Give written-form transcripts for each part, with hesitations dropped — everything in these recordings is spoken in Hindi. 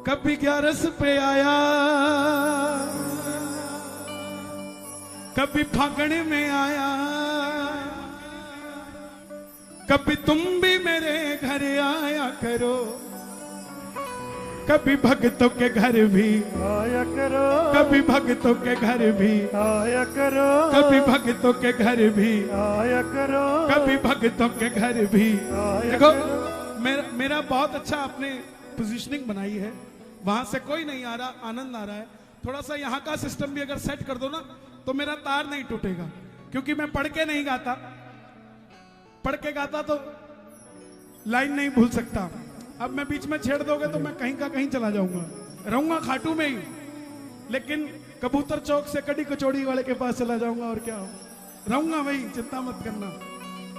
कभी 11 पे आया, कभी फागण में आया, कभी तुम भी मेरे घर आया करो, कभी भक्तों के घर भी आया करो, कभी भक्तों के घर भी आया करो, कभी भक्तों के घर भी आया करो, कभी भक्तों के घर भी। आया देखो करो। मेरा बहुत अच्छा आपने पोजीशनिंग बनाई है, वहां से कोई नहीं आ रहा, आनंद आ रहा है। थोड़ा सा यहाँ का सिस्टम भी अगर सेट कर दो ना तो मेरा तार नहीं टूटेगा, क्योंकि मैं पढ़ के नहीं गाता, पढ़ के गाता तो लाइन नहीं भूल सकता। अब मैं बीच में छेड़ दोगे तो मैं कहीं का कहीं चला जाऊंगा, रहूंगा खाटू में ही, लेकिन कबूतर चौक से कड़ी कचौड़ी वाले के पास चला जाऊंगा और क्या होगा, रहूंगा वही, चिंता मत करना।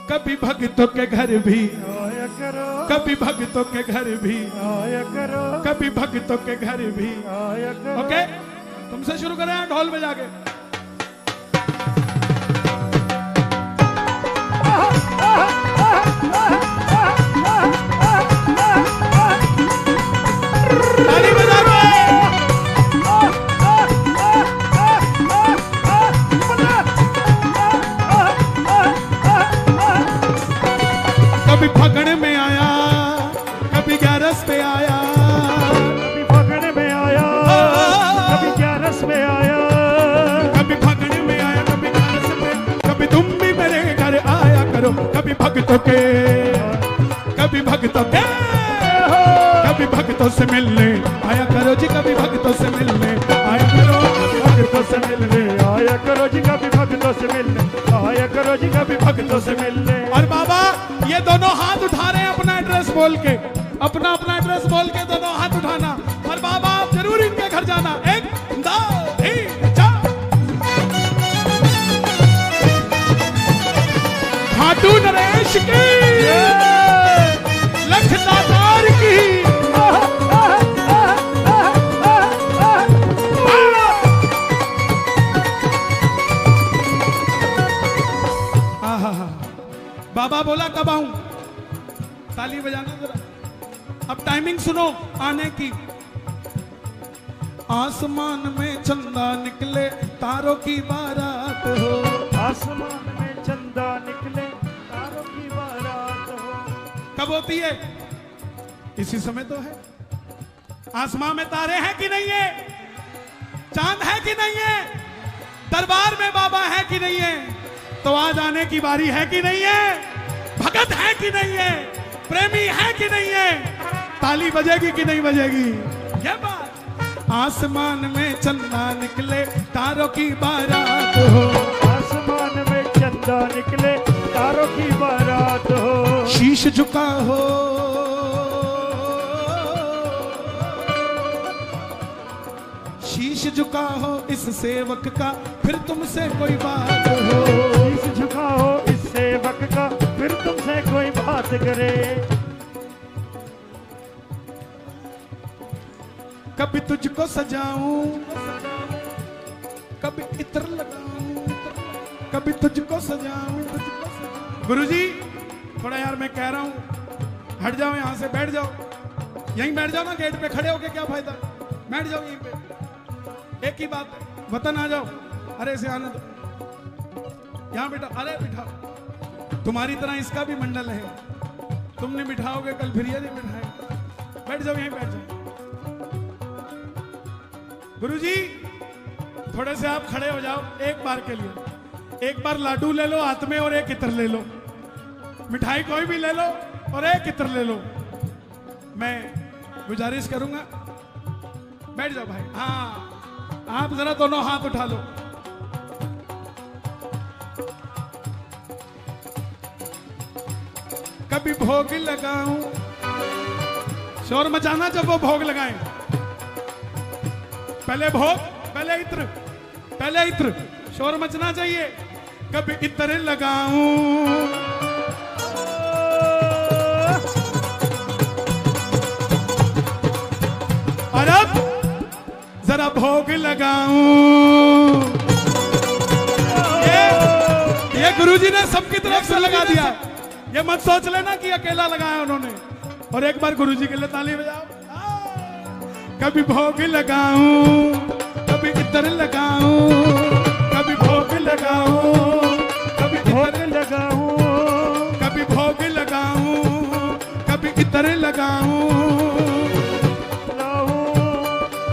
कभी भक्तों के घर भी आया करो, कभी भक्तों के घर भी आया करो, कभी भक्तों के घर भी। आया करो। ओके, तुमसे शुरू करें ढोल बजा के। ताली बजा के। कभी फगड़ में आया, कभी 11 पे आया, कभी फगड़ में आया, कभी 11 में आया, कभी फगड़ में आया, कभी 11 पे, कभी तुम भी मेरे घर आया करो, कभी भक्तों के, कभी भक्तों के, कभी भक्तों से मिलने आया करो जी, कभी भक्तों से मिलने आया करो, भक्तों से मिलने आया करो जी, कभी भक्तों से मिलने आया करो जी, कभी भक्तों से मिलने। और बाबा ये दोनों हाथ उठा रहे हैं अपना एड्रेस बोल के, अपना अपना एड्रेस बोल के दोनों हाथ उठाना, और बाबा आप जरूर इनके घर जाना। 1 2 3 4। खाटू नरेश की, लखदातार की। बाबा बोला कब आऊं, ताली बजाना जरा। अब टाइमिंग सुनो आने की। आसमान में चंदा निकले, तारों की बारात हो, आसमान में चंदा निकले, तारों की बारात हो। कब होती है? इसी समय तो है। आसमान में तारे हैं कि नहीं है? चांद है कि नहीं है? दरबार में बाबा है कि नहीं है? तो आज आने की बारी है कि नहीं है? भगत है कि नहीं है? प्रेमी है कि नहीं है? ताली बजेगी कि नहीं बजेगी? ये बात। आसमान में चंदा निकले, तारों की बारात हो, आसमान में चंदा निकले, तारों की बारात हो। शीश झुका हो, शीश झुका हो इस सेवक का, फिर तुमसे कोई बात हो, शीश झुका हो इस सेवक का, फिर तुमसे कोई बात करे। कभी तुझको सजाऊं, कभी इत्र लगाऊं, कभी तुझको सजाऊं, तुझको सजाऊं। गुरुजी थोड़ा यार मैं कह रहा हूं हट जाओ, यहां से बैठ जाओ, यहीं बैठ जाओ ना, गेट पे खड़े होके क्या फायदा, बैठ जाओ यहीं पे। एक ही बात है, वतन आ जाओ। अरे इसे आने दो, यहां बैठो। अरे बिठाओ, तुम्हारी तरह इसका भी मंडल है, तुम नहीं बिठाओगे कल फिर ये नहीं बिठाएगा। बैठ जाओ यहीं, बैठ जाओ। गुरुजी थोड़े से आप खड़े हो जाओ एक बार के लिए। एक बार लाडू ले लो हाथ में और एक इत्र ले लो, मिठाई कोई भी ले लो और एक इत्र ले लो। मैं गुजारिश करूंगा, बैठ जाओ भाई। हाँ आप जरा दोनों हाथ उठा लो। कभी भोग लगाऊं, शोर मचाना जब वो भोग लगाएं। पहले भोग, पहले इत्र, पहले इत्र, शोर मचना चाहिए। कभी इत्र लगाऊं, और अब जरा भोग लगाऊं। ये गुरुजी ने सबकी तरफ से लगा दिया, ये मत सोच लेना कि अकेला लगाया उन्होंने। और एक बार गुरुजी के लिए ताली बजाओ। कभी भोग लगाऊं, कभी इतर लगाऊं, कभी भोग लगाऊं, कभी भोग लगाऊं, कभी भोग लगाऊं, कभी इतर लगाऊं,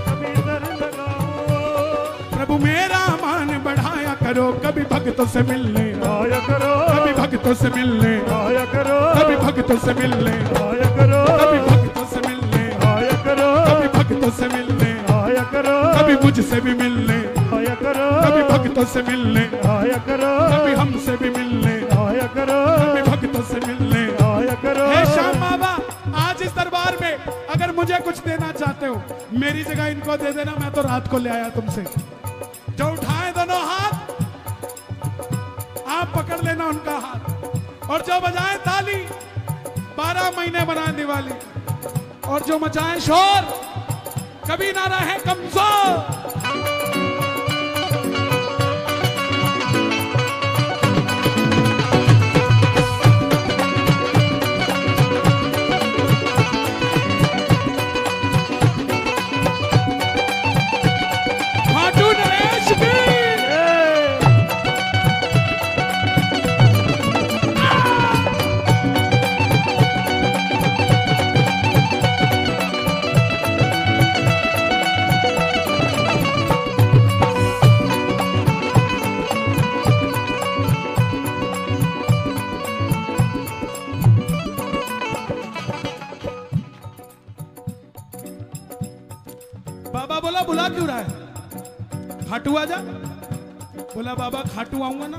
कभी इधर लगाऊं। प्रभु मेरा मान बढ़ाया करो, कभी भक्तों से मिलने आया करो, कभी भक्तों से मिलने, आया करो, कभी भक्तों से मिलने, आया करो, कभी भक्तों से मिलने, आया करो, कभी भक्तों से मिलने, आया करो, कभी मुझसे भी मिलने, आया करो, कभी भक्तों से मिलने, आया करो, कभी हमसे भी मिलने, आया करो, कभी भक्तों से मिलने। आया करो। हे श्याम बाबा, आज इस दरबार में अगर मुझे कुछ देना चाहते हो, मेरी जगह इनको दे देना, मैं तो रात को ले आया तुमसे। जो उठाए दोनों हाथ, आप पकड़ लेना उनका हाथ, और जो बजाए ताली, 12 महीने बनाए दिवाली, और जो मचाए शोर, कभी ना रहे कमजोर। खाटू नरेश की बाबा बोला बुला क्यों रहा है, खाटू आजा। बोला बाबा खाटू आऊंगा ना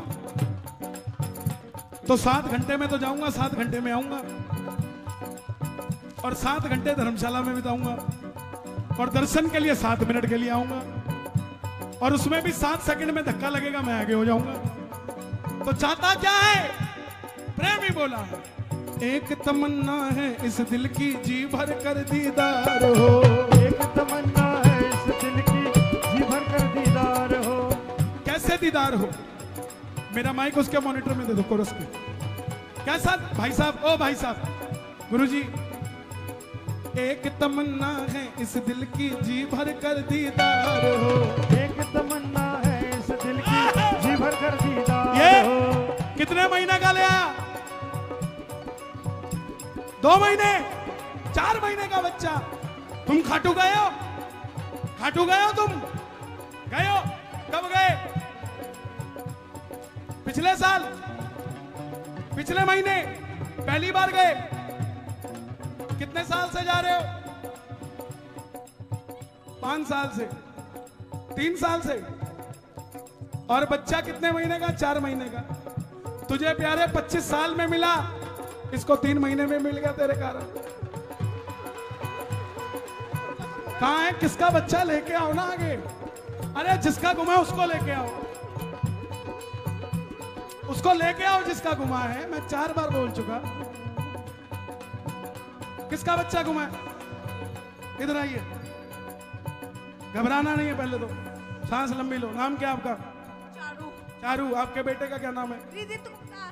तो 7 घंटे में तो जाऊंगा, 7 घंटे में आऊंगा, और 7 घंटे धर्मशाला में बिताऊंगा, और दर्शन के लिए 7 मिनट के लिए आऊंगा, और उसमें भी 7 सेकंड में धक्का लगेगा, मैं आगे हो जाऊंगा। तो चाहता क्या है? प्रेमी बोला है, एक तमन्ना है इस दिल की, जी भर कर दीदार हो। एक तमन्ना है इस दिल की, जी भर कर दीदार हो। कैसे दीदार हो? मेरा माइक उसके मॉनिटर में दे दो, कोरस के। कैसा भाई साहब? ओ भाई साहब, गुरुजी, एक तमन्ना है इस दिल की, जी भर कर दीदार हो। एक तमन्ना है इस दिल की, जी भर कर दीदार ये हो। कितने महीने का ले आया? 2 महीने, 4 महीने का बच्चा। तुम खाटू गए हो? खाटू गए हो तुम? गए हो? कब गए? पिछले साल, पिछले महीने, पहली बार गए? कितने साल से जा रहे हो? 5 साल से, 3 साल से। और बच्चा कितने महीने का? 4 महीने का। तुझे प्यारे 25 साल में मिला, इसको 3 महीने में मिल गया तेरे कारण। कहां है? किसका बच्चा? लेके आओ ना आगे। अरे जिसका गुमा उसको लेके आओ, उसको लेके आओ जिसका गुमा है। मैं 4 बार बोल चुका। किसका बच्चा गुमा है? इधर आइए, घबराना नहीं है, पहले तो सांस लंबी लो। नाम क्या आपका? चारू। चारू। आपके बेटे का क्या नाम है? रिदित गुप्ता।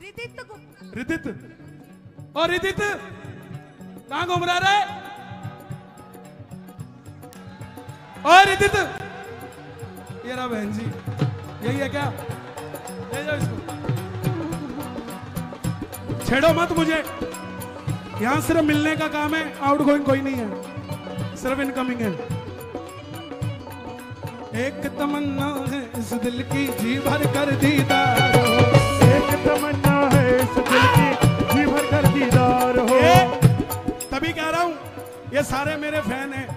रिदित गुप्ता। रिदित। और रिदित कहां घूम रहा रे? और रिदित, ये रहा बहन जी, यही है क्या? ले जाओ इसको, छेड़ो मत मुझे। यहां सिर्फ मिलने का काम है, आउट गोइंग कोई नहीं है, सिर्फ इनकमिंग है। एक तमन्ना है इस दिल की, जी भर कर दीदार हो। एक तमन्ना है इस दिल की, जी भर कर दीदार हो। तभी कह रहा हूं, ये सारे मेरे फैन हैं।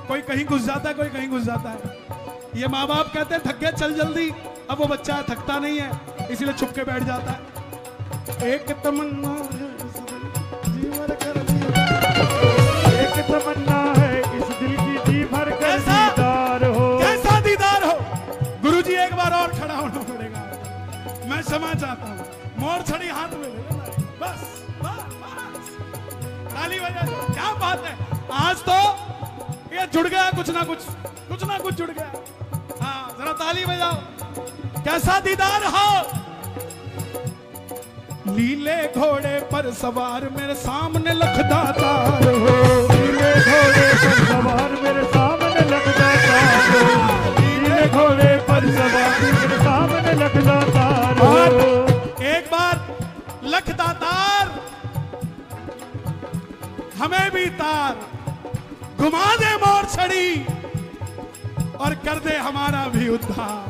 कोई कहीं घुस जाता है, कोई कहीं घुस जाता है। ये माँ बाप कहते हैं थक गए चल जल्दी, अब वो बच्चा थकता नहीं है, इसीलिए छुप के बैठ जाता है। एक तमन्ना है इस दिल की, जी भर कर दीदार। एक तमन्ना है इस दिल की, जी भर कर दीदार हो। कैसा दीदार हो? गुरुजी एक बार और खड़ा होना पड़ेगा। मैं क्षमा चाहता हूँ, मोर छड़ी हाथ में ले लेना। बस बस बस, ताली बजा दो। क्या बात है, आज तो ये जुड़ गया, कुछ ना कुछ जुड़ गया। हाँ, जरा ताली बजाओ। कैसा दीदार हो? लीले घोड़े पर सवार मेरे सामने लखदातार हो। लीले घोड़े पर सवार तार, घुमा दे मोर छड़ी और कर दे हमारा भी उद्धार।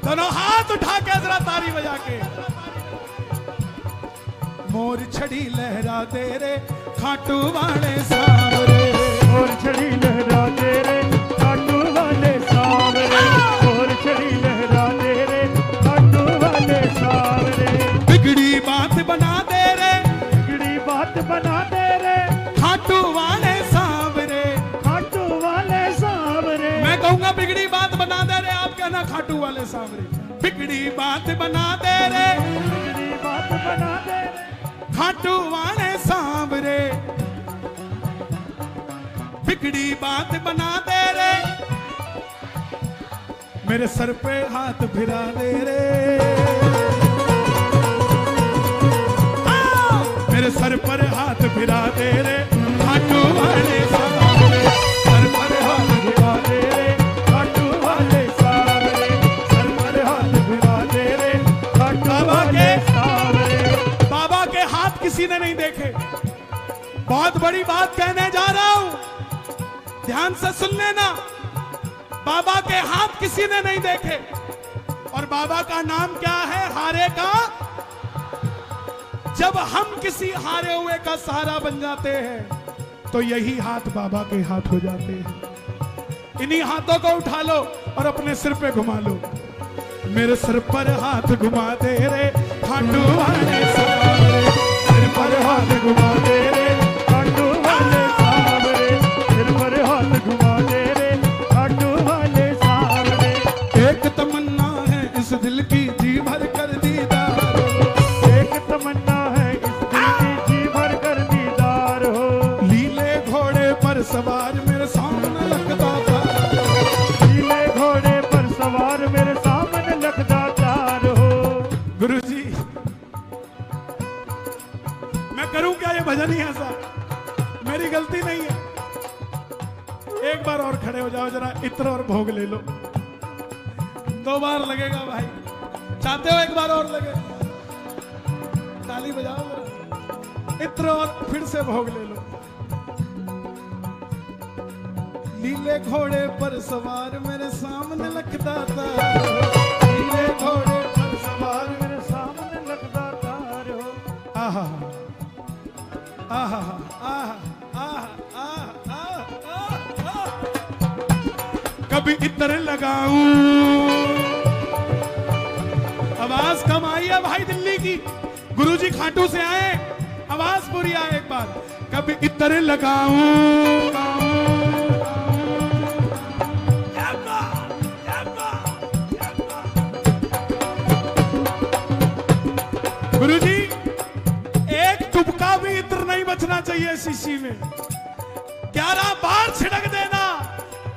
दोनों हाथ उठा के जरा ताली बजा के। मोर छड़ी लहरा दे रे खाटू वाले सावरे, मोर छड़ी लहरा दे रे खाटू वाले सावरे, मोर छड़ी लहरा दे रे खाटू वाले सावरे। बिगड़ी बात बना दे रे, बिगड़ी बात बना दे रे खाटू वाले सावरे। खाटू वाले सावरे। मैं कहूंगा बिगड़ी बात बना दे रे, आप कहना खाटू वाले सावरे। बिगड़ी बात बना दे रे, बिगड़ी बात बना दे रे खाटू वाले सांवरे। बिगड़ी बात बना दे रे, मेरे सर पे हाथ फिरा दे रे, मेरे सर पर हाथ फिरा दे रे खाटू वाले सांवरे। सर पर हाथ फिरा दे रे खाटू वाले सावरे, सर पर हाथ फिरा दे रे खाटू वाले सावरे। बाबा के हाथ किसी ने नहीं देखे। बहुत बड़ी बात कहने जा रहा हूं, ध्यान से सुन लेना। बाबा के हाथ किसी ने नहीं देखे। और बाबा का नाम क्या है? हारे का। जब हम किसी हारे हुए का सहारा बन जाते हैं तो यही हाथ बाबा के हाथ हो जाते हैं। इन्हीं हाथों को उठा लो और अपने सिर पे घुमा लो। मेरे सिर पर हाथ घुमा दे रे खाटू वाले सावरे, सिर पर हाथ घुमा दे रे खाटू वाले सावरे, सिर पर हाथ घुमा दे रे खाटू वाले सावरे। एक तमन्ना है इस दिल की जी भर कर दीदार, एक तमन्ना है इस दिल की जी भर कर दीदार हो। लीले घोड़े पर सवार मेरे सामने लगता था, नीले घोड़े पर सवार मेरे सामने लगता तार हो। गुरुजी मैं करूं क्या? ये भजन ही ऐसा, मेरी गलती नहीं है। एक बार और खड़े हो जाओ, जरा इत्र और भोग ले लो। 2 बार लगेगा भाई, चाहते हो एक बार और लगे? ताली बजाओ जरा, इत्र और फिर से भोग ले लो। नीले घोड़े पर सवार मेरे सामने लगता था, नीले घोड़े पर सवार मेरे सामने लगता तार हो। आहा आहा आहा आहा आहा। कभी इत्र लगाऊं, आवाज कम आई है भाई दिल्ली की। गुरुजी खाटू से आए, आवाज पूरी आए एक बार। कभी इत्र लगाऊं, गुरुजी एक तुबका भी इत्र नहीं बचना चाहिए शीशी में। 11 बार छिड़क देना,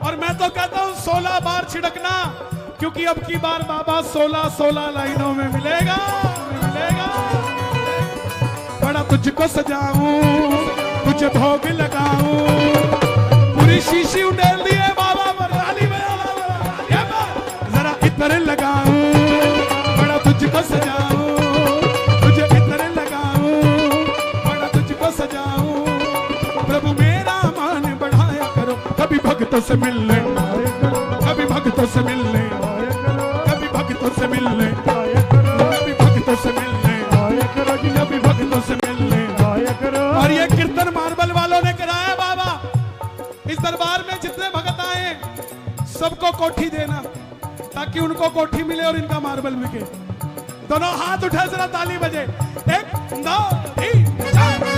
और मैं तो कहता हूं 16 बार छिड़कना, क्योंकि अब की बार बाबा 16 लाइनों में मिलेगा, मिलेगा। बड़ा तुझको सजाऊं, तुझे भोग लगाऊं, पूरी शीशी उंडेल दिए बाबा पर। जरा इत्र लगाऊं, बड़ा तुझको सजाऊं, प्रभु मेरा मान बढ़ाया करो। कभी भक्तों से मिलने, कभी भक्तों से मिलने, कभी भक्तों से मिलने, कभी भक्तों से मिलने, कभी भक्तों से मिलने। और ये कीर्तन मार्बल वालों ने कराया बाबा। इस दरबार में जितने भगत आए सबको कोठी देना, ताकि उनको कोठी मिले और इनका मार्बल बिके। दोनों हाथ उठाए, जरा ताली बजे। 1 2 3 4।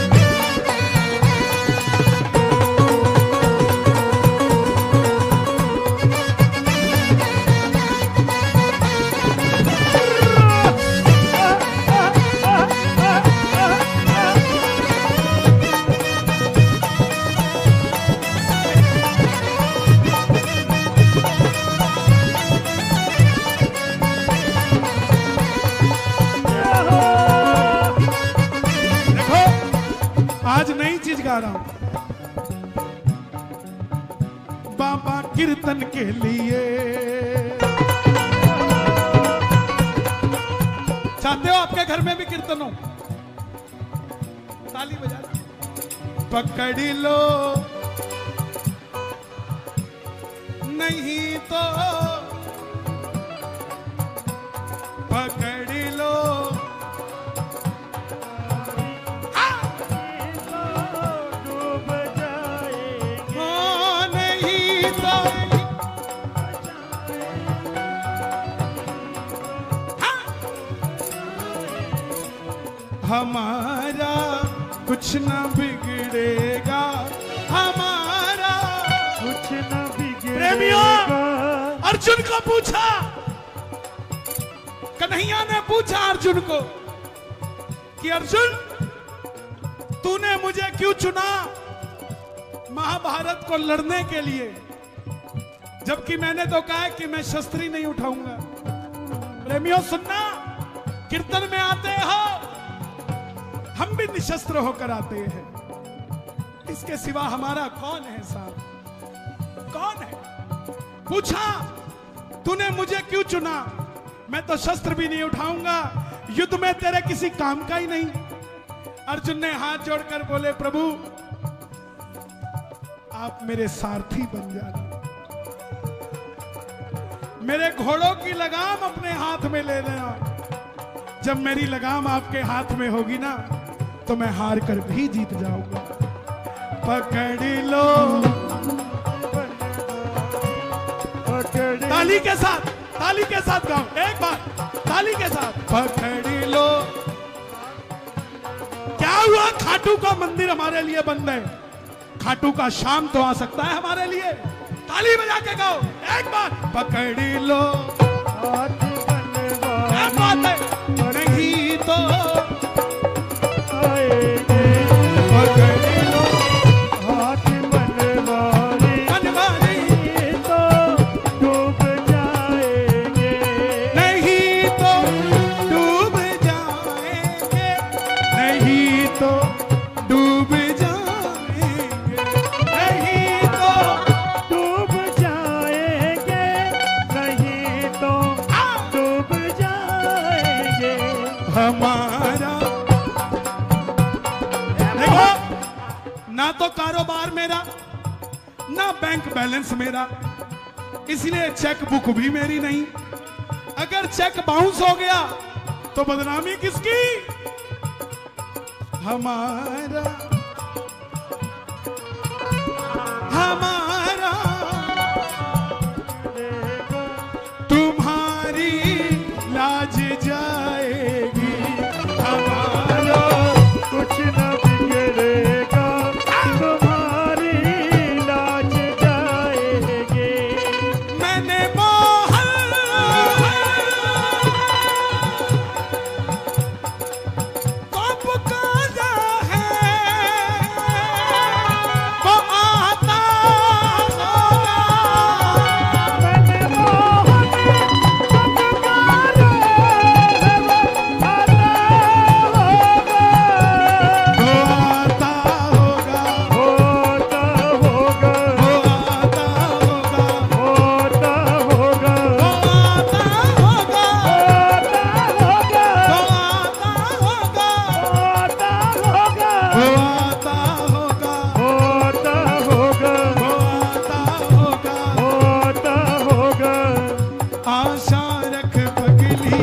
आज नई चीज गा रहा हूं। बाबा कीर्तन के लिए, चाहते हो आपके घर में भी कीर्तन हो? ताली बजा। पकड़ लो नहीं तो पकड़ लो, डूब जाएंगे। हाँ नहीं तो हाँ। हमारा कुछ न बिगड़ेगा, हमारा कुछ न प्रेमियों, बिगड़ेगा। अर्जुन को पूछा, कन्हैया ने पूछा अर्जुन को कि अर्जुन तूने मुझे क्यों चुना महाभारत को लड़ने के लिए, जबकि मैंने तो कहा कि मैं शस्त्र नहीं उठाऊंगा। प्रेमियों सुनना, कीर्तन में आते हो, हम भी निशस्त्र होकर आते हैं। इसके सिवा हमारा कौन है साहब, कौन है? पूछा तूने मुझे क्यों चुना, मैं तो शस्त्र भी नहीं उठाऊंगा, युद्ध में तेरे किसी काम का ही नहीं। अर्जुन ने हाथ जोड़कर बोले प्रभु आप मेरे सारथी बन जाना, मेरे घोड़ों की लगाम अपने हाथ में ले लेना। जब मेरी लगाम आपके हाथ में होगी ना तो मैं हार कर भी जीत जाऊंगा। पकड़ लो, ताली के साथ, ताली के साथ गाओ एक बार, ताली के साथ। पकड़ लो। क्या हुआ, खाटू का मंदिर हमारे लिए बंद है, खाटू का शाम तो आ सकता है हमारे लिए। ताली बजा के गाओ एक बार। पकड़ लो, क्या बात है, नहीं तो आएंगे। पकड़ लो, हाथ मनवारी मनवारी तो डूब जाएंगे। नहीं तो डूब जाएंगे, नहीं तो डूब जाएंगे, नहीं तो डूब जाएंगे, नहीं तो डूब जाएंगे। हमारा। देखो, ना तो कारोबार मेरा, ना बैंक बैलेंस मेरा, इसलिए चेक बुक भी मेरी नहीं। अगर चेक बाउंस हो गया तो बदनामी किसकी? हमारा, हमारा। तुम्हारी लाज जाएगी, हमारा कुछ न बिगड़ेगा, तुम्हारी लाज जाएगी। मैंने मोहन को पुकारा है, वो आता होगा, मैंने मोहन को पुकारा है, वो आता होगा। वो आता होगा, होता होगा, वो आता होगा, होता होगा, वो होता आता होगा, होगा, वो आता होता होगा, होगा, वो आता होगा। होता होगा। आशा रख पगली,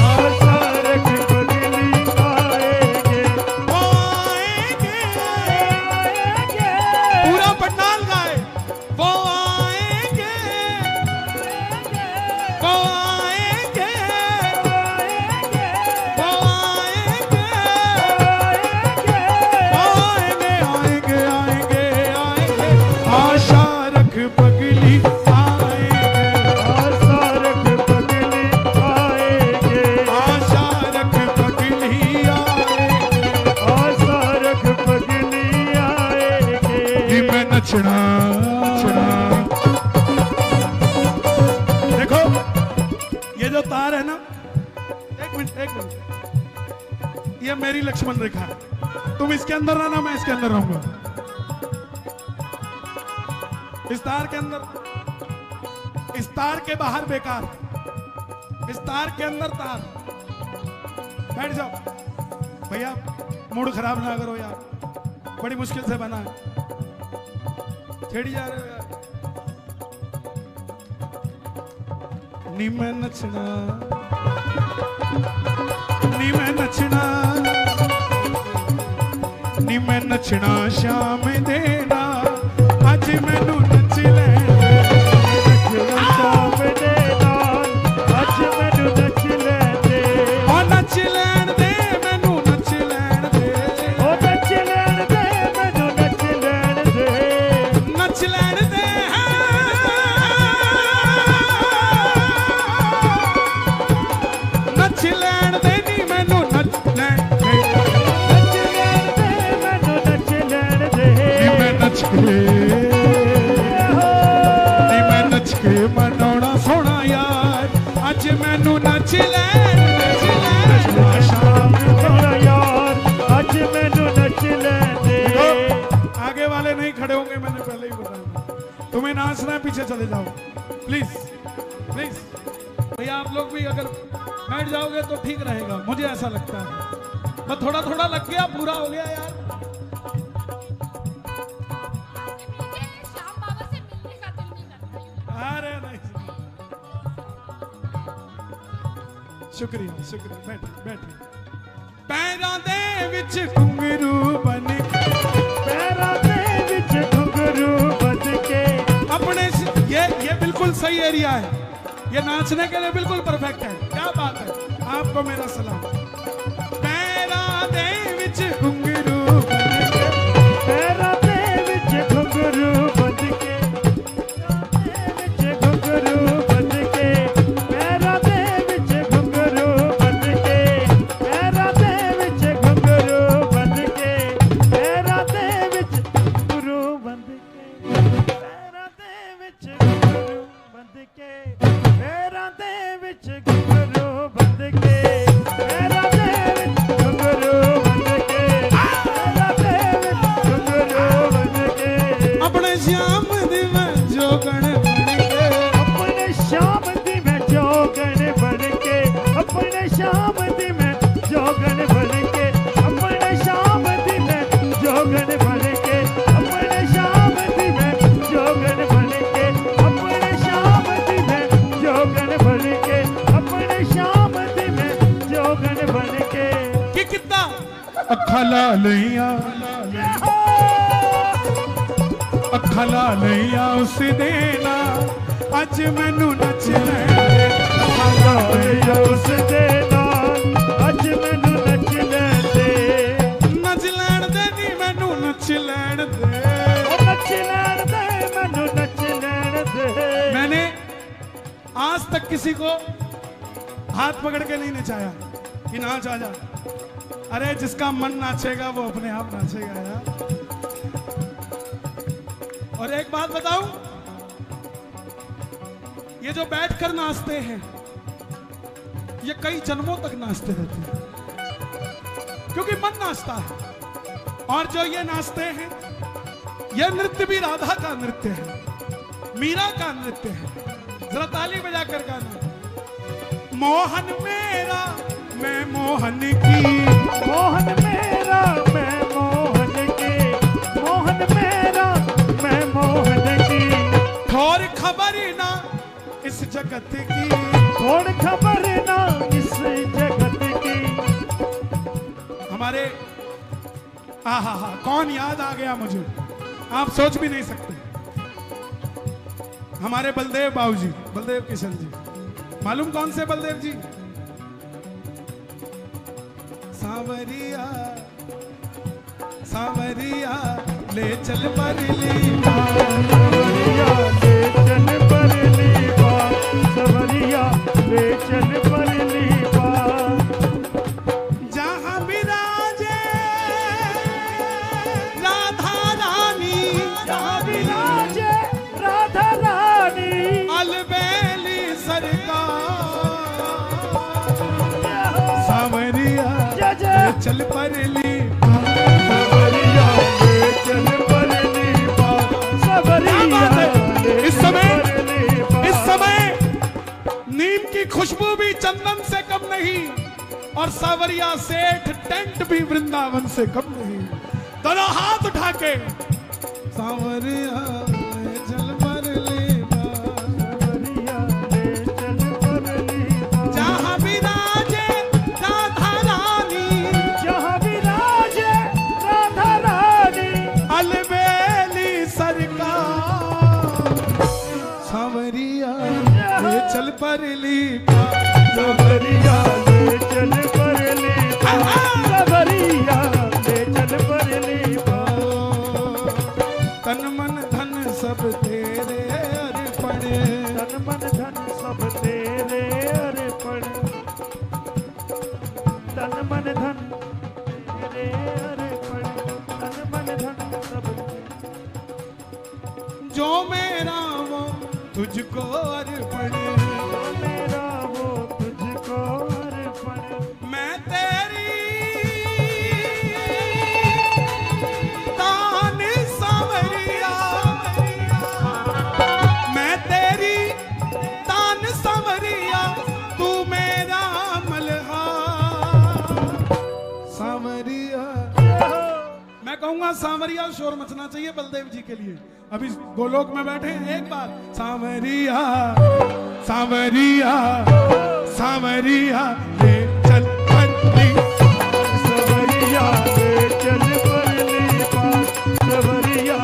आशा रख पगली आएंगे, वो आएंगे, आएंगे, पूरा पंडाल गाए, वो आएंगे, वो आएंगे, वो आएंगे, आएंगे, आएंगे, आएंगे, आशा रख पगली आएंगे, आशा रख पगली आएंगे, आशा रख पगली आएंगे, आशा रख पगली आएंगे। मैं नचना नचना। देखो ये जो तार है ना, एक मिनट एक मिनट, ये मेरी लक्ष्मण रेखा है, तुम इसके अंदर रहना, मैं इसके अंदर रहूंगा। इस तार के अंदर, इस तार के बाहर बेकार, इस तार के अंदर तार। बैठ जाओ भैया, मूड खराब ना करो यार। बड़ी मुश्किल से बना है। छेड़ी जा रहे हो यार। नी मैं नचना, नी मैं नचना, नी मैं नचना शाम देना, अज मैनू नच लैण दे। नचना शाम दे नाल, अज मैनू नच लैण दे। ओ नच लैण दे मैनू नच लैण दे। ओ नच लैण दे मैनू नच लैण दे। नच लैण दे नच लैण दे नी मैनू नच लैण दे। नच लैण दे मैनू नच लैण दे। नी मैं नच के मनाउणा सोहणा यार, अज मैनू नच लैण दे। शाम सोहणा यार, अज मैनू नच लैण दे। आगे वाले नहीं खड़े होंगे, मैंने पहले ही बताया। तुम्हें नाचना है, पीछे चले जाओ प्लीज प्लीज। भैया आप लोग भी अगर बैठ जाओगे तो ठीक रहेगा, मुझे ऐसा लगता है। बस थोड़ा थोड़ा लग गया, पूरा हो गया यार। मुझे श्याम बाबा से मिलने का दिल नहीं करता। अरे नहीं, शुक्रिया शुक्रिया। बैठे बैठे। पैरां दे विच घुंघरू बन के, पैरां दे विच घुंघरू बन के। अपने ये बिल्कुल सही एरिया है, ये नाचने के लिए बिल्कुल परफेक्ट है। क्या बात है, आपको मेरा सलाम। पैरां दे विच घुंघरू बन के, पैरां दे विच घुंघरू बन के। घुंघरू बन के, पैरां दे विच घुंघरू बन के। पैरां दे विच घुंघरू बन के। पैरां दे विच घुंघरू बन के। पैरां दे विच घुंघरू बन के। पैरां दे विच घुंघरू बन के। पैरां दे विच घुंघरू बन के। पैरां दे विच घुंघरू बन के। अपने श्याम दी मैं जोगण बन के। अपने श्याम दी मैं जोगण बन के। अपने श्याम दी मैं जोगण बन के। अपने श्याम दी मैं जोगण बन के। अपने श्याम दी मैं जोगण बन के। अपने श्याम दी मैं जोगण बन के। अपने श्याम दी मैं जोगण बन के। कि कितना अखा ला लिया, अखा ला लिया उस देना, अज मैनू नच लैण दे। उस दे नाल, अज मैनू नच लैण दे। नच लैण दे नी मैनू नच लैण दे। ओ नच लैण दे मैनू नच लैण दे। मैंने आज तक किसी को हाथ पकड़ के नहीं नचाया कि नाच आ जा। अरे जिसका मन नाचेगा वो अपने आप नाचेगा यार। और एक बात बताऊं, ये जो बैठकर नाचते हैं ये कई जन्मों तक नाचते रहते हैं, क्योंकि मन नाचता है। और जो ये नाचते हैं, यह नृत्य भी राधा का नृत्य है, मीरा का नृत्य है। जरा ताली बजाकर गाना। मोहन मेरा मैं मोहन की, मोहन मेरा मैं मोहन की। मोहन मेरा मैं मोहन की। और खबर ना इस जगत की, थोड़ खबर ना इस जगत की। हमारे आहा हा कौन याद आ गया मुझे, आप सोच भी नहीं सकते। हमारे बलदेव बाबूजी, बलदेव किशन जी, मालूम कौन से बलदेव जी? सांवरिया सांवरिया ले चल परली सवरिया ले चल परली बात। सवरिया ले चल परली बात। जहां विराजे राधा रानी, जहाँ विराजे राधा रानी। अलबेली सरकार, सांवरिया जय जय। ले चल परली सवरिया ले चल परली बात। सवरिया ले इस चल समय परली बात। इस समय नीम की खुशबू भी चंदन से कम नहीं, और सावरिया सेठ टेंट भी वृंदावन से कम नहीं। दोनों हाथ उठा के सांवरिया ले चल परली सांवरिया ले चल परली जहाँ विराजे राधा रानी, जहाँ विराजे राधा रानी, अलबेली सरकार सांवरिया ले चल परली सांवरिया ले चल परली सांवरिया ले चल परली तन मन धन सब तेरे अर्पण, तन मन धन सब तेरे अर्पण, तन मन धन तेरे अर्पण, तन मन धन सब जो मेरा वो तुझको अर्पण, मेरा वो तुझको अर्पण, मैं तेरी तान सांवरिया, मैं तेरी तान सांवरिया, तू मेरा मल्हार सांवरिया। मैं कहूंगा सांवरिया, शोर मचना चाहिए बलदेव जी के लिए। अभी गोलोक में बैठे हैं, एक बार सांवरिया सांवरिया सांवरिया ले चल परली, सांवरिया ले चल परली पार, सांवरिया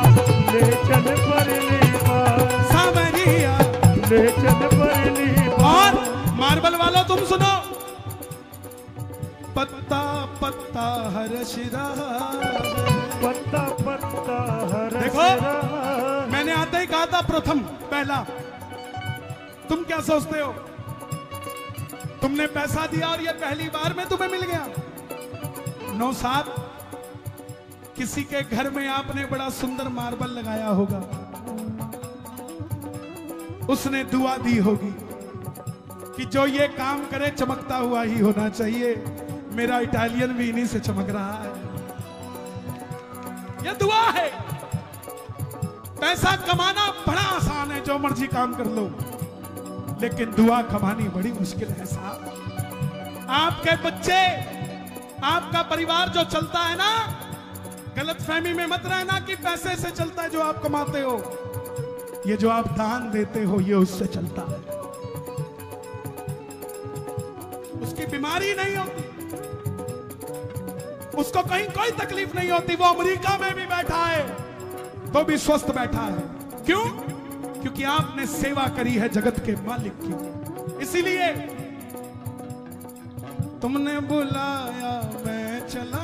ले चल परली पार, सांवरिया। ले चल परली और मार्बल वालों तुम सुनो, पत्ता पत्ता हर्ष रहा, पत्ता पत्ता हर देखो, मैंने आते ही कहा था प्रथम पहला। तुम क्या सोचते हो, तुमने पैसा दिया और ये पहली बार में तुम्हें मिल गया? 9/7 किसी के घर में आपने बड़ा सुंदर मार्बल लगाया होगा, उसने दुआ दी होगी कि जो ये काम करे चमकता हुआ ही होना चाहिए, मेरा इटालियन भी इन्हीं से चमक रहा है। ये दुआ है। पैसा कमाना बड़ा आसान है, जो मर्जी काम कर लो, लेकिन दुआ कमानी बड़ी मुश्किल है साहब। आपके बच्चे, आपका परिवार जो चलता है ना, गलत फहमी में मत रहना कि पैसे से चलता है जो आप कमाते हो। ये जो आप दान देते हो ये उससे चलता है। उसकी बीमारी नहीं होती, उसको कहीं कोई तकलीफ नहीं होती। वो अमेरिका में भी बैठा है तो भी स्वस्थ बैठा है। क्यों? क्योंकि आपने सेवा करी है जगत के मालिक की। इसीलिए तुमने बुलाया मैं चला,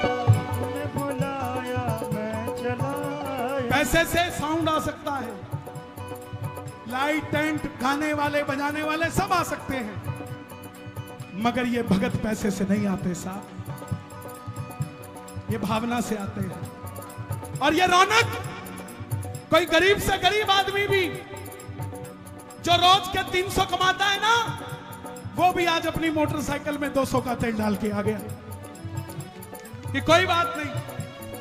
तुमने बुलाया मैं चला। पैसे से साउंड आ सकता है, लाइट टेंट, गाने वाले बजाने वाले सब आ सकते हैं, मगर ये भगत पैसे से नहीं आते साहब, ये भावना से आते हैं। और ये रौनक कोई गरीब से गरीब आदमी भी जो रोज के 300 कमाता है ना, वो भी आज अपनी मोटरसाइकिल में 200 का तेल डाल के आ गया कि कोई बात नहीं,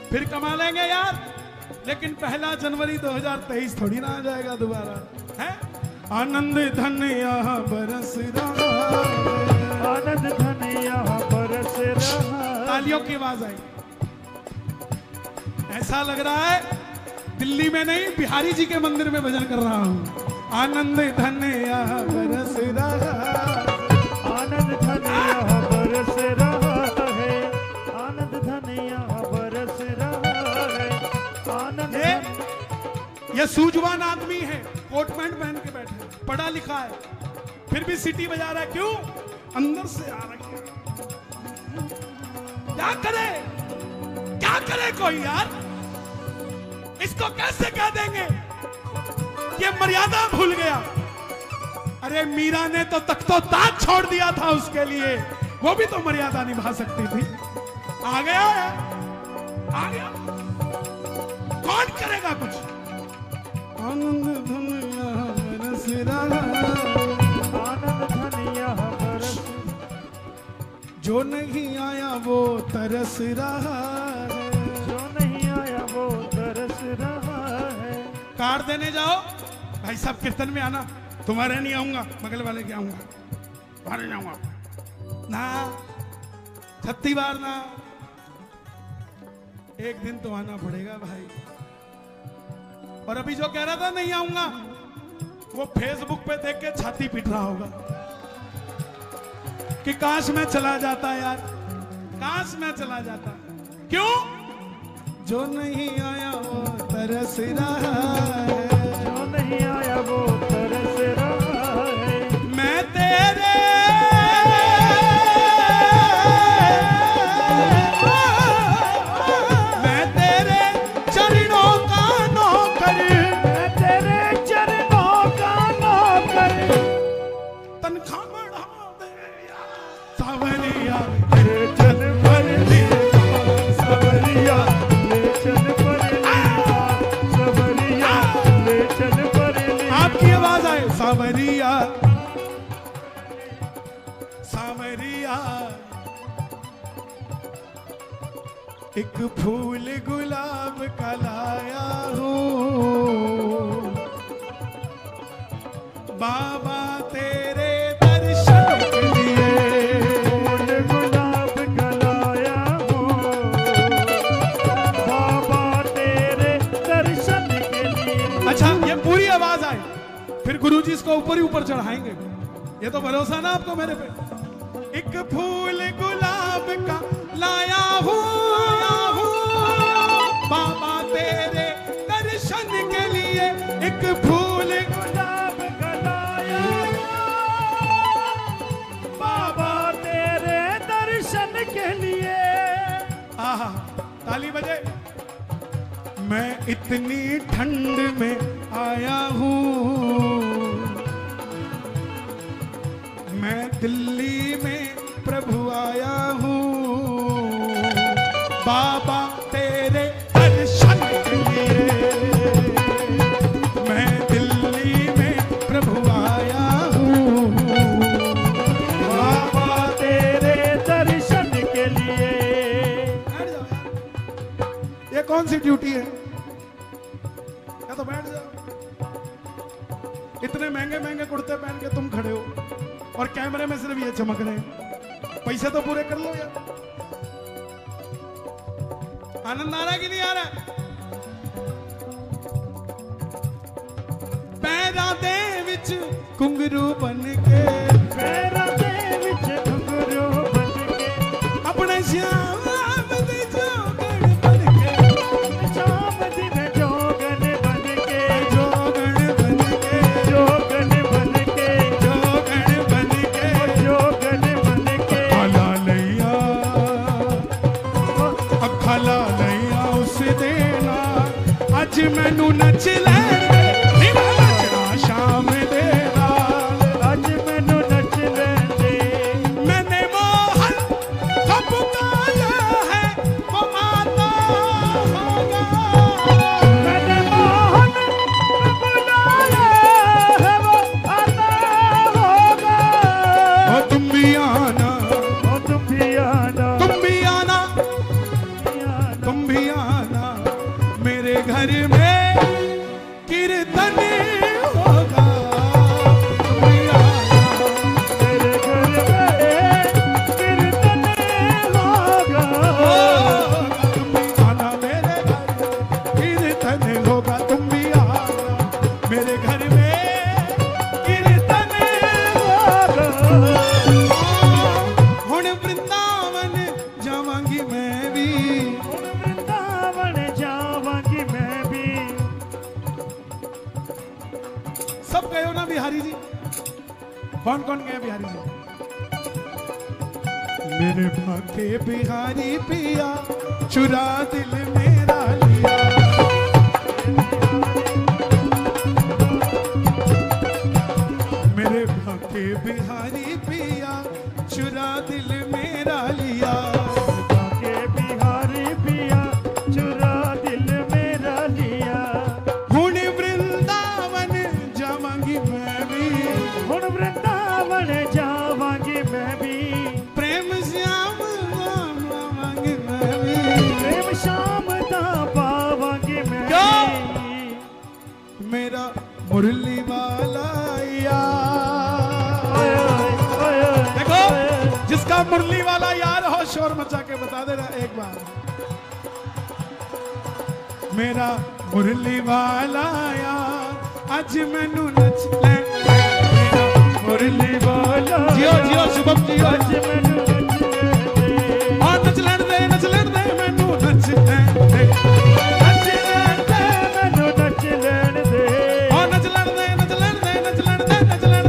फिर कमा लेंगे यार, लेकिन 1 जनवरी 2023 थोड़ी ना आ जाएगा दोबारा, है? आनंद धन यहाँ बरस रहा, आनंद धन यहाँ बरस रहा। तालियों की आवाज आई। ऐसा लग रहा है दिल्ली में नहीं, बिहारी जी के मंदिर में भजन कर रहा हूं। आनंद धन यहाँ बरस रहा, आनंद धन यहाँ बरस रहा है, आनंद धन यहाँ बरस रहा है, आनंद धन। ये सूझवान आदमी है, कोट पैंट पहन के बैठा है, पढ़ा लिखा है, फिर भी सीटी बजा रहा है। क्यों? अंदर से आ रही है। क्या करे, क्या करे कोई यार? इसको कैसे कह देंगे ये मर्यादा भूल गया? अरे मीरा ने तो तख्तो ताज छोड़ दिया था उसके लिए, वो भी तो मर्यादा निभा सकती थी। आ गया है, आ गया, कौन करेगा कुछ? आनंद धन यहाँ बरस रहा, आनंद धन यहाँ बरस। जो नहीं आया वो तरस रहा है, जो नहीं आया वो तरस रहा है। कार्ड देने जाओ, भाई साहब कीर्तन में आना, तुम्हारे नहीं आऊंगा, बगल वाले के आऊंगा, तुम्हारे नहीं आऊंगा ना, 36 बार ना। एक दिन तो आना पड़ेगा भाई। और अभी जो कह रहा था नहीं आऊंगा, वो फेसबुक पे देख के छाती पीट रहा होगा कि काश मैं चला जाता यार, काश मैं चला जाता। क्यों? जो नहीं आया वो तरस रहा है, जो नहीं आया वो तरस रहा है। मैं तेरे चरणों का नौकर, मैं तेरे चरणों का नौकर। तनख्वाह बढ़ा दे सावरिया, तेरे चल पर सवरिया ले चल परलिया, सवरिया ले चल परलिया। आपकी आवाज आए, सावरिया सावरिया। एक फूल गुलाब का लाया हूँ बाबा तेरे दर्शन के लिए। फूल गुलाब का लाया हूँ बाबा तेरे दर्शन के लिए। अच्छा, ये पूरी आवाज आए, फिर गुरुजी इसको ऊपर ही ऊपर चढ़ाएंगे। ये तो भरोसा ना आपको मेरे पे। एक फूल गुलाब का लाया हूँ बाबा तेरे दर्शन के लिए। एक फूल गुलाब का लाया बाबा तेरे दर्शन के लिए। आहा, ताली बजे। मैं इतनी ठंड में आया हूँ, मैं दिल्ली में प्रभु आया हूँ बाबा तेरे दर्शन के लिए। मैं दिल्ली में प्रभु आया हूँ बाबा तेरे दर्शन के लिए। बैठ जाओ यार। ये कौन सी ड्यूटी है? या तो बैठ जाओ। इतने महंगे महंगे कुर्ते पहन के तुम खड़े हो और कैमरे में सिर्फ ये चमक रहे हैं। पैसे तो पूरे कर लो यार। आनंद आ रहा कि नहीं आ रहा? पैरां दे विच घुंघरू बन के, पैरां दे विच घुंघरू बन के, अपने श्याम दी जोगन बन के, शाम दिन जोगन बन के, जोगन बन के, जोगन बन के, जोगन बन के, जोगन बन के। खाला लैया, खाला लैया उस देना अज मैनू नच लैण दे, नचना शाम दे नाल, अज मैनू नच लैण दे। मैंने मोहन को पुकारा है वो आता होगा। मैंने मोहन को बुलाया है वो आता होगा। ओ तुम भी आना, ओ तुम भी आना, तुम भी आना, तुम भी आना मेरे घर में कीर्तन होगा। तुम भी आना, तेरे घर में कीर्तन होगा। तुम भी आना मेरे घर कीर्तन होगा। तुम भी आना मेरे घर में कीर्तन होगा। हुण वृंदावन जावांगी मैं भी, हुण वृंदावन जावांगी मैं भी। सब गए हो ना बिहारी जी? कौन कौन गए बिहारी जी? मेरे भाके बिहारी पिया चुरा दिल मेरा लिया। मेरे भाके बिहारी पिया चुरा दिल मेरा लिया। के बिहारी पिया चुरा दिल मेरा लिया। हुण वृंदावन जावांगी मैं भी, हुण वृंदावन जावांगी मैं भी। प्रेम श्याम जावांगी मैं भी। प्रेम शाम दा पावांगी मैं क्या? भी। मेरा मुरली वाला यार। ओए ओए ओए देखो, ओए। जिसका मुरली वाला यार हो शोर मचा के बता देना एक बार। मेरा मुरली वाला यार अज मैनू नच ले मुरली वाला जियो जियो शुभम जियो अज मैनू और नच लैण दे मैनू नच लैण दे नच लैण दे मैनू नच लैण दे और नच लैण दे नच लैण दे नच लैण दे नच लैण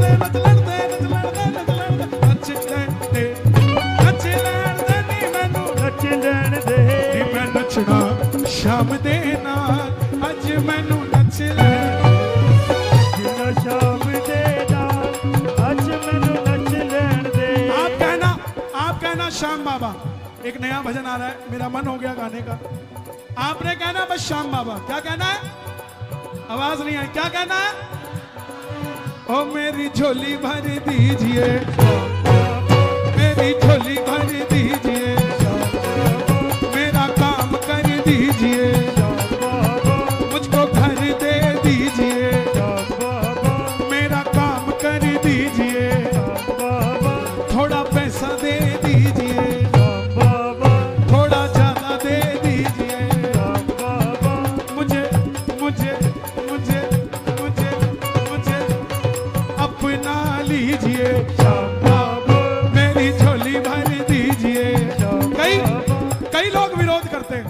दे नच लैण दे नच लैण दे नच लैण दे नच लैण दे नच लैण दे नी मैनू नच लैण दे नी मैं नचना शाम दे नाल अज मैनू नच लैण जिन्ना शाम दे नाल अज मैनू नच लैण दे। आप कहना श्याम बाबा। एक नया भजन आ रहा है, मेरा मन हो गया गाने का। आपने कहना बस श्याम बाबा। क्या कहना है? आवाज नहीं आई। क्या कहना है? ओ मेरी झोली भर दीजिए, मेरी झोली भर दीजिए, मेरा काम कर दीजिए, मुझको घर दे दीजिए, मेरा काम कर दीजिए, थोड़ा पैसा दे दीजिए, थोड़ा ज्यादा दे दीजिए, मुझे मुझे मुझे मुझे मुझे अपना लीजिए, मेरी झोली भर दीजिए। कई लोग विरोध करते हैं,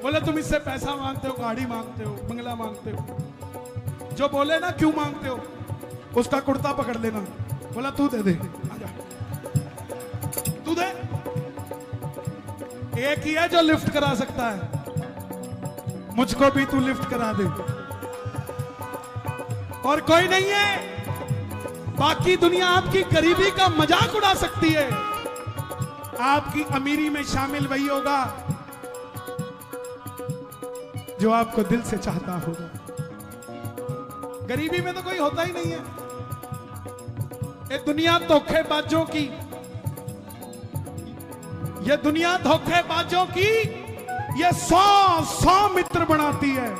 बोले तुम इससे पैसा मांगते हो, गाड़ी मांगते हो, बंगला मांगते हो। जो बोले ना क्यों मांगते हो, उसका कुर्ता पकड़ लेना, बोला तू दे दे, आजा तू दे। एक ही है जो लिफ्ट करा सकता है, मुझको भी तू लिफ्ट करा दे, और कोई नहीं है। बाकी दुनिया आपकी गरीबी का मजाक उड़ा सकती है, आपकी अमीरी में शामिल वही होगा जो आपको दिल से चाहता होगा। गरीबी में तो कोई होता ही नहीं है। ये दुनिया धोखेबाजों की, ये दुनिया धोखेबाजों की, ये 100 मित्र बनाती है।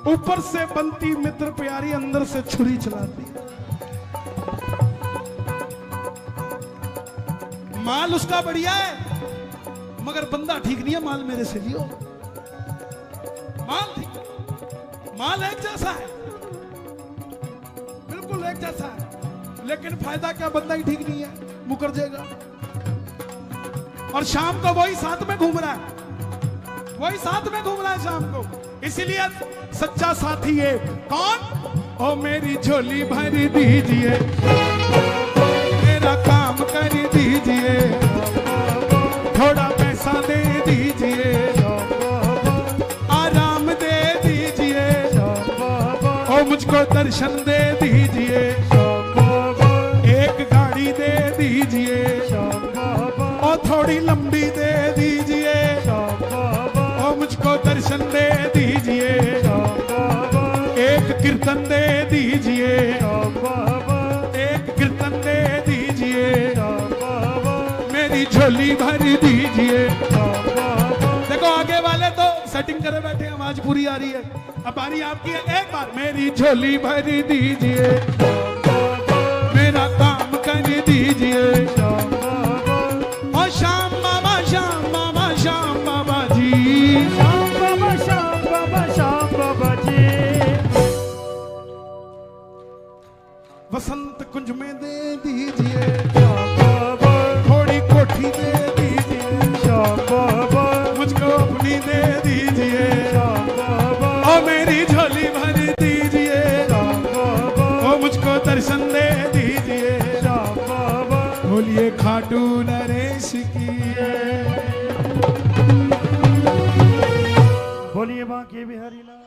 ऊपर से बनती मित्र प्यारी, अंदर से छुरी चलाती है। माल उसका बढ़िया है, मगर बंदा ठीक नहीं है। माल मेरे से लियो, माल ठीक, माल एक जैसा है, बिल्कुल एक जैसा है, लेकिन फायदा क्या, बंदा ही ठीक नहीं है, मुकर जाएगा। और शाम को वही साथ में घूम रहा है, वही साथ में घूम रहा है शाम को। इसीलिए सच्चा साथी है कौन? ओ मेरी झोली भर दीजिए, मेरा काम कर दीजिए, थोड़ा पैसा दे दीजिए, आराम दे दीजिए, ओ मुझको दर्शन दे दीजिए, एक गाड़ी दे दीजिए, और थोड़ी लंबी दे दीजिए, और मुझको दर्शन दे दीजिए, एक कीर्तन दे दीजिए, एक कीर्तन दे दीजिए, मेरी झोली भर दीजिए। देखो आगे वाले तो सेटिंग करे बैठे, आवाज पूरी आ रही है। अब बारी आपकी है, एक बार मेरी झोली भर दीजिए, मेरा काम कर दीजिए, और श्याम बाबा श्याम बाबा श्याम बाबा जी, श्याम बाबा श्याम बाबा श्याम बाबा जी। वसंत कुंज में दे दीजिए, श्याम बाबा थोड़ी कोठी दे दीजिए, श्याम बाबा मुझको अपनी दे दीजिए, श्याम बाबा और मेरी झोली भर दीजिए, श्याम बाबा और मुझको दर्शन दे दीजिए। श्याम बाबा बोलिए खाटू नरेश की, बोलिए बांके बिहारी लाल।